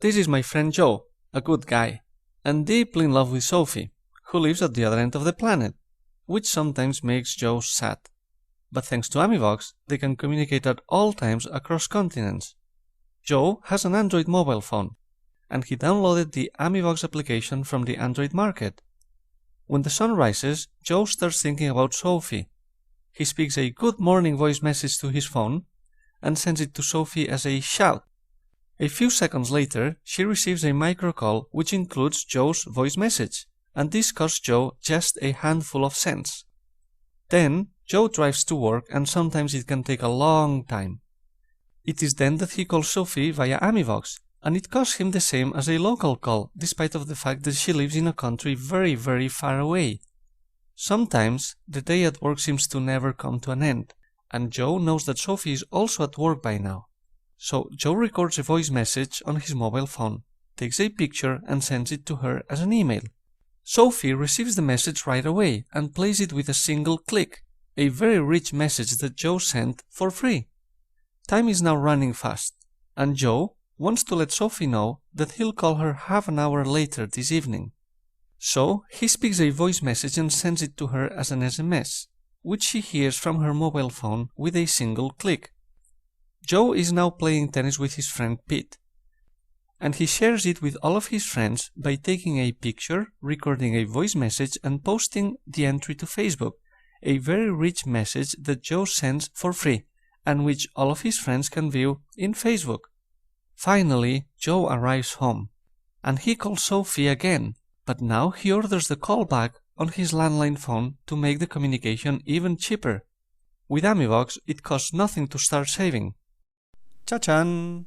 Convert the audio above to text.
This is my friend Joe, a good guy, and deeply in love with Sophie, who lives at the other end of the planet, which sometimes makes Joe sad. But thanks to Amivox, they can communicate at all times across continents. Joe has an Android mobile phone, and he downloaded the Amivox application from the Android market. When the sun rises, Joe starts thinking about Sophie. He speaks a good morning voice message to his phone and sends it to Sophie as a shout. A few seconds later, she receives a micro call which includes Joe's voice message, and this costs Joe just a handful of cents. Then, Joe drives to work, and sometimes it can take a long time. It is then that he calls Sophie via Amivox, and it costs him the same as a local call, despite of the fact that she lives in a country very, very far away. Sometimes, the day at work seems to never come to an end, and Joe knows that Sophie is also at work by now. So Joe records a voice message on his mobile phone, takes a picture and sends it to her as an email. Sophie receives the message right away and plays it with a single click, a very rich message that Joe sent for free. Time is now running fast, and Joe wants to let Sophie know that he'll call her half an hour later this evening. So he speaks a voice message and sends it to her as an SMS, which she hears from her mobile phone with a single click. Joe is now playing tennis with his friend Pete, and he shares it with all of his friends by taking a picture, recording a voice message and posting the entry to Facebook, a very rich message that Joe sends for free and which all of his friends can view in Facebook. Finally, Joe arrives home, and he calls Sophie again, but now he orders the call back on his landline phone to make the communication even cheaper. With Amivox, it costs nothing to start saving. Cha-chan!